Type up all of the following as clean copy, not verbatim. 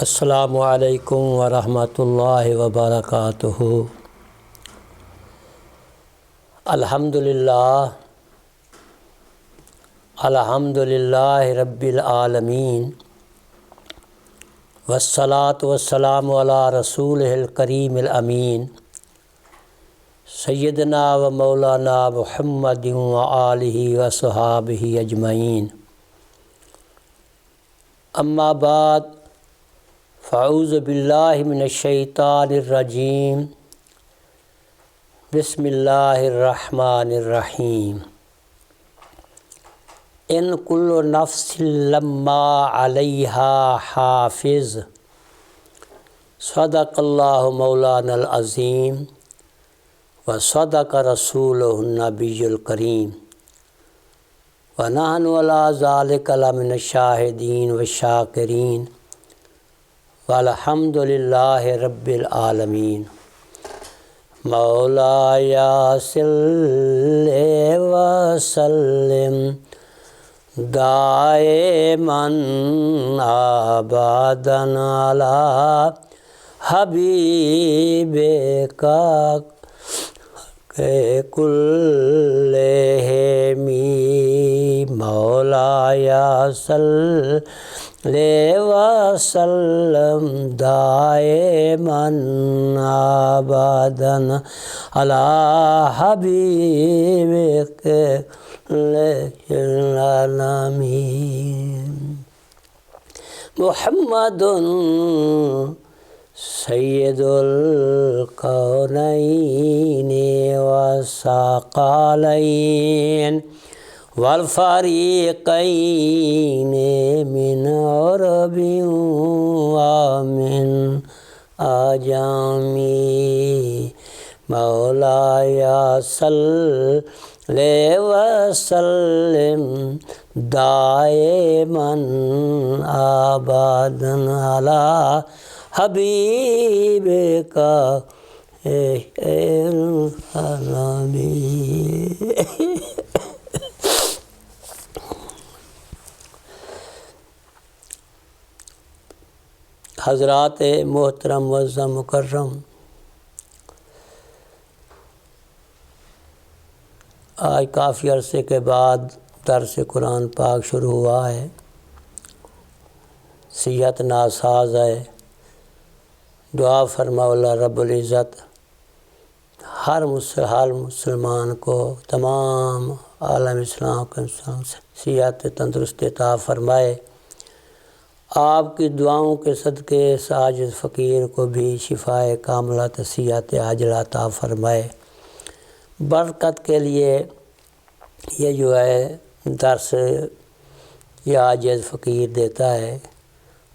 السلام علیکم ورحمۃ اللہ وبرکاتہ۔ الحمدللہ رب العالمین، والصلاة والسلام علی رسولہ الکریم الامین، سیدنا و مولانا محمد وآلہ وصحابہ اجمعین۔ اما بعد، فاعوذ باللہ من الشیطان الرجیم، بسم اللہ الرحمن الرحیم۔ ان کل نفس لما علیہا حافظ، صدق اللہ مولانا العظیم وصدق رسولہ النبی الکریم، ونحن علی ذلک لمن الشاہدین والشاکرین، والحمد للہ رب العالمین۔ مولایا صلی وسلم دائماً ابداً علی حبیبک کلہم۔ مولایا صلی وسلم دائماً ابداً علی حبیبک محمد سید الکونین والثقلین والفریقین من عرب ومن عجم۔ مولایا صلی وسلم دائماً ابداً علی حبیبک حضرات محترم معزز مکرم، آج کافی عرصے کے بعد درس قرآن پاک شروع ہوا ہے۔ صحت ناساز ہے، دعا فرما اللہ رب العزت ہر مسلمان کو، تمام عالم اسلام کے صحت تندرست عطا فرمائے۔ آپ کی دعاؤں کے صدقے اس عاجز فقیر کو بھی شفائے کاملہ صحت عاجلہ عطا فرمائے۔ برکت کے لیے یہ جو ہے درس یہ عاجز فقیر دیتا ہے،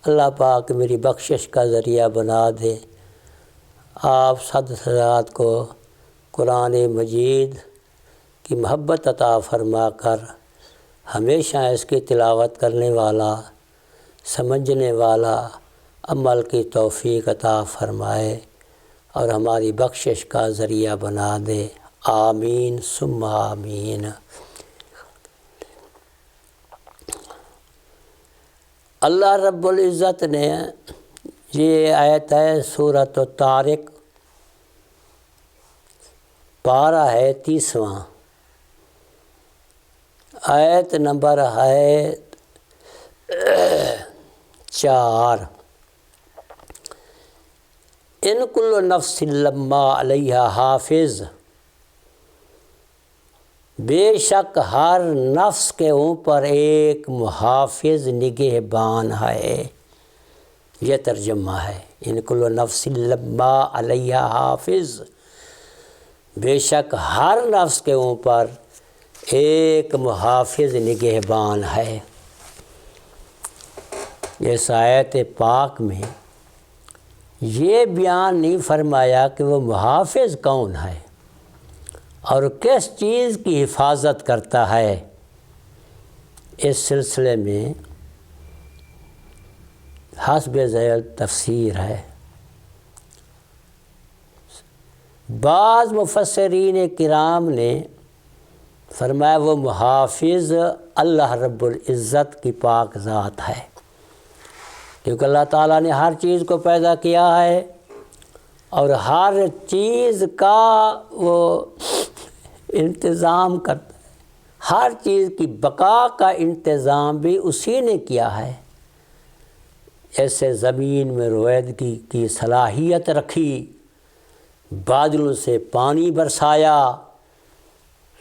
اللہ پاک میری بخشش کا ذریعہ بنا دے۔ آپ صد حضرات کو قرآن مجید کی محبت عطا فرما کر ہمیشہ اس کی تلاوت کرنے والا، سمجھنے والا، عمل کی توفیق عطا فرمائے اور ہماری بخشش کا ذریعہ بنا دے۔ آمین ثم آمین۔ اللہ رب العزت نے یہ آیت ہے سورۃ الطارق، پارہ ہے 30واں، آیت نمبر ہے 4۔ ان کل نفس لما علیہا حافظ، بے شک ہر نفس کے اوپر ایک محافظ نگہبان ہے۔ یہ ترجمہ ہے، ان کل نفس لما علیہا حافظ، بے شک ہر نفس کے اوپر ایک محافظ نگہبان ہے۔ اس آیت پاک میں یہ بیان نہیں فرمایا کہ وہ محافظ کون ہے اور کس چیز کی حفاظت کرتا ہے۔ اس سلسلے میں حسب ذیل تفسیر ہے۔ بعض مفسرین کرام نے فرمایا وہ محافظ اللہ رب العزت کی پاک ذات ہے۔ کیونکہ اللہ تعالیٰ نے ہر چیز کو پیدا کیا ہے اور ہر چیز کا وہ انتظام کرتا ہے، ہر چیز کی بقا کا انتظام بھی اسی نے کیا ہے۔ ایسے زمین میں رویدگی کی صلاحیت رکھی، بادلوں سے پانی برسایا،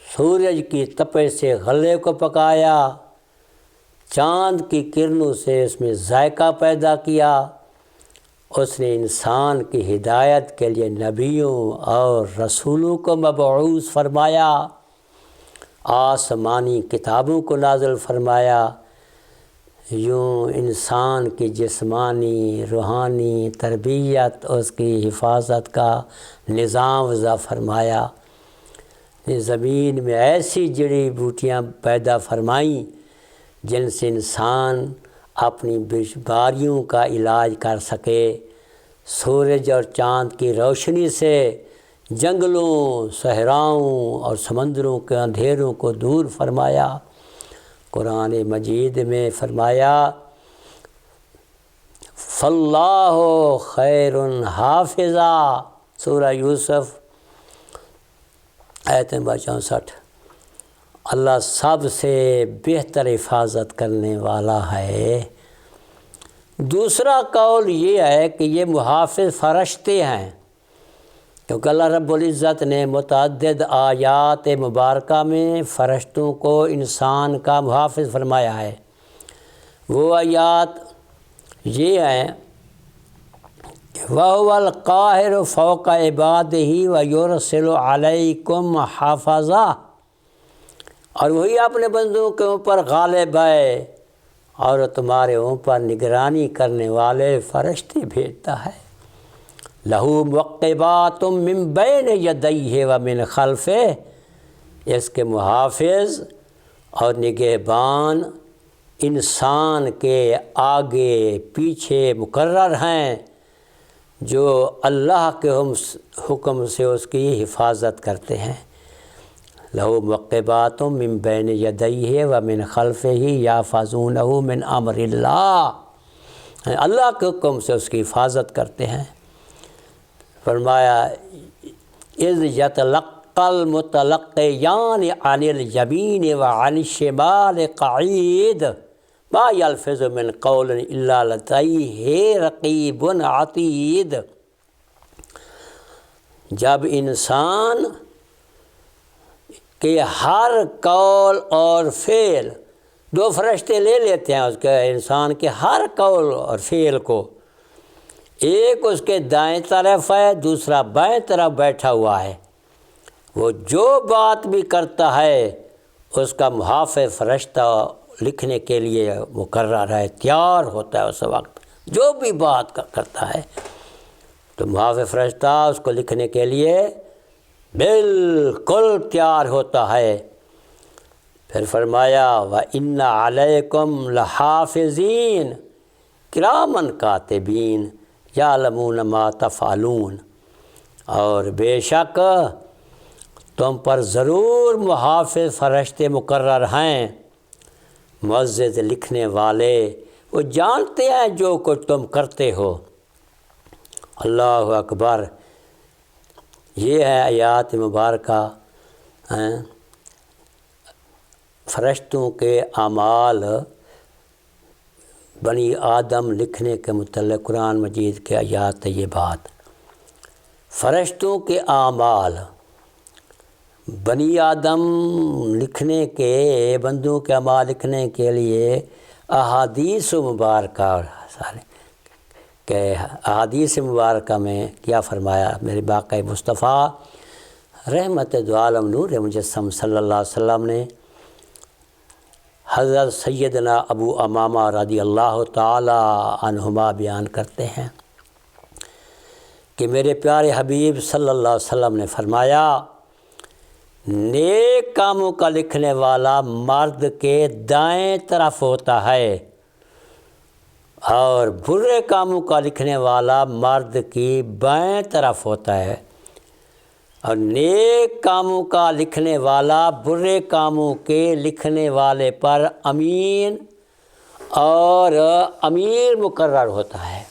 سورج کی تپش سے غلے کو پکایا، چاند کی کرنوں سے اس میں ذائقہ پیدا کیا۔ اس نے انسان کی ہدایت کے لیے نبیوں اور رسولوں کو مبعوث فرمایا، آسمانی کتابوں کو نازل فرمایا، یوں انسان کی جسمانی روحانی تربیت اس کی حفاظت کا نظام وضع فرمایا۔ زمین میں ایسی جڑی بوٹیاں پیدا فرمائیں جن سے انسان اپنی بیماریوں کا علاج کر سکے۔ سورج اور چاند کی روشنی سے جنگلوں، صحراؤں اور سمندروں کے اندھیروں کو دور فرمایا۔ قرآن مجید میں فرمایا فاللہ خیر حافظا، سورہ یوسف آیت نمبر 64۔ اللہ سب سے بہتر حفاظت کرنے والا ہے۔ دوسرا قول یہ ہے کہ یہ محافظ فرشتے ہیں، کیونکہ اللہ رب العزت نے متعدد آیات مبارکہ میں فرشتوں کو انسان کا محافظ فرمایا ہے۔ وہ آیات یہ ہیں وَهُوَ الْقَاهِرُ فَوْقَ عِبَادِهِ وَيُرْسِلُ عَلَيْكُمْ حَافِظًا، اور وہی اپنے بندوں کے اوپر غالب ہے اور تمہارے اوپر نگرانی کرنے والے فرشتے بھیجتا ہے۔ لَهُ مُعَقِّبَاتٌ مِّن بَيْنِ يَدَيْهِ وَمِنْ خَلْفِهِ، اس کے محافظ اور نگہبان انسان کے آگے پیچھے مقرر ہیں، جو اللہ کے حکم سے اس کی حفاظت کرتے ہیں۔ لَهُ مُعَقِّبَاتٌ مِّن بَيْنِ يَدَيْهِ وَمِنْ خَلْفِهِ يَحْفَظُونَهُ مِنْ أَمْرِ اللَّهِ، اللہ کے حکم سے اس کی حفاظت کرتے ہیں۔ فرمایا اِذْ يَتَلَقَّى الْمُتَلَقِّيَانِ عَنِ الْيَمِينِ وَعَنِ الشِّمَالِ قَعِيدٌ مَا يَلْفِظُ مِنْ قَوْلٍ إِلَّا لَدَيْهِ رَقِيبٌ عَتِيدٌ۔ جب انسان کے ہر قول اور فعل، دو فرشتے لے لیتے ہیں اس کے انسان کے ہر قول اور فعل کو، ایک اس کے دائیں طرف ہے، دوسرا بائیں طرف بیٹھا ہوا ہے، وہ جو بات بھی کرتا ہے اس کا محافظ فرشتہ لکھنے کے لیے مقرر ہے، تیار ہوتا ہے اس وقت، جو بھی بات کرتا ہے تو محافظ فرشتہ اس کو لکھنے کے لیے بالکل تیار ہوتا ہے۔ پھر فرمایا وَإِنَّ عَلَيْكُمْ لَحَافِظِينَ كِرَامًا كَاتِبِينَ يَعْلَمُونَ مَا تَفْعَلُونَ، اور بے شک تم پر ضرور محافظ فرشتے مقرر ہیں، معزز لکھنے والے، وہ جانتے ہیں جو کچھ تم کرتے ہو۔ اللہ اکبر۔ یہ ہے آیات مبارکہ فرشتوں کے اعمال بنی آدم لکھنے کے متعلق قرآن مجید کے آیات طیبات۔ فرشتوں کے اعمال بنی آدم لکھنے کے، بندوں کے اعمال لکھنے کے لیے احادیث مبارکہ سارے کہ احادیث مبارکہ میں کیا فرمایا میرے باقی مصطفیٰ رحمت دو عالم نور مجسم صلی اللہ علیہ وسلم نے حضرت سیدنا ابو امامہ رضی اللہ تعالی عنہما بیان کرتے ہیں کہ میرے پیارے حبیب صلی اللہ علیہ وسلم نے فرمایا نیک کاموں کا لکھنے والا مرد کے دائیں طرف ہوتا ہے اور برے کاموں کا لکھنے والا مرد کی بائیں طرف ہوتا ہے، اور نیک کاموں کا لکھنے والا برے کاموں کے لکھنے والے پر امین اور امیر مقرر ہوتا ہے۔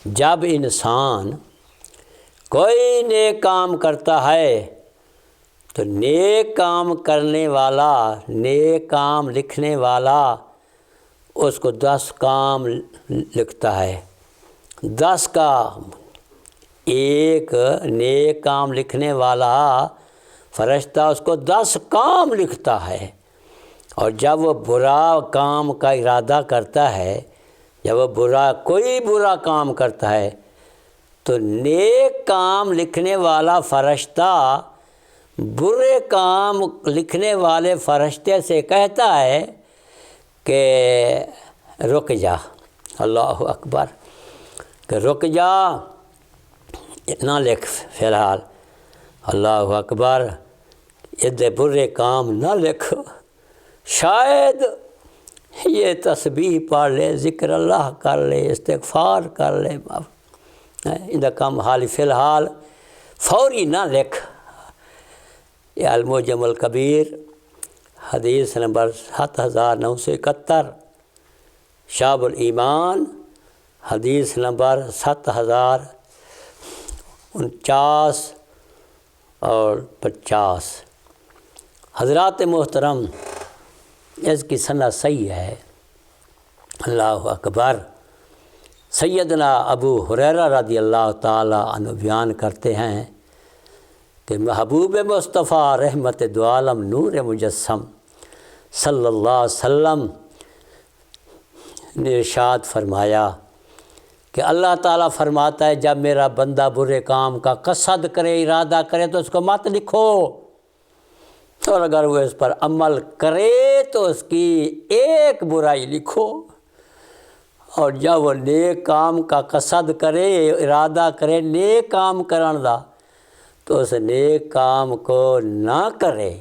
جب انسان کوئی نیک کام کرتا ہے تو نیک کام کرنے والا، نیک کام لکھنے والا اس کو 10 کام لکھتا ہے۔ 10 کا ایک نیک کام لکھنے والا فرشتہ اس کو 10 کام لکھتا ہے۔ اور جب وہ برا کام کا ارادہ کرتا ہے، جب وہ کوئی برا کام کرتا ہے تو نیک کام لکھنے والا فرشتہ برے کام لکھنے والے فرشتے سے کہتا ہے کہ رک جا، اللہ اکبر، کہ رک جا، نہ لکھ فی الحال، اللہ اکبر، ادھر برے کام نہ لکھ، شاید یہ تسبیح پڑھ لے، ذکر اللہ کر لے، استغفار کر لے، ادھر کام حال فی الحال فوری نہ لکھ۔ یہ المعجم الکبیر حدیث نمبر 7971، شعب الایمان حدیث نمبر 7049 اور 50۔ حضرات محترم، اس کی سند صحیح ہے، اللہ اکبر۔ سیدنا ابو ہریرہ رضی اللہ تعالی عنہ بیان کرتے ہیں کہ محبوب مصطفیٰ رحمت دو عالم نور مجسم صلی اللہ علیہ وسلم نے ارشاد فرمایا کہ اللہ تعالیٰ فرماتا ہے جب میرا بندہ برے کام کا قصد کرے، ارادہ کرے تو اس کو مت لکھو، اور اگر وہ اس پر عمل کرے تو اس کی ایک برائی لکھو، اور جب وہ نیک کام کا قصد کرے، ارادہ کرے نیک کام کرن دا، تو اس نیک کام کو نہ کرے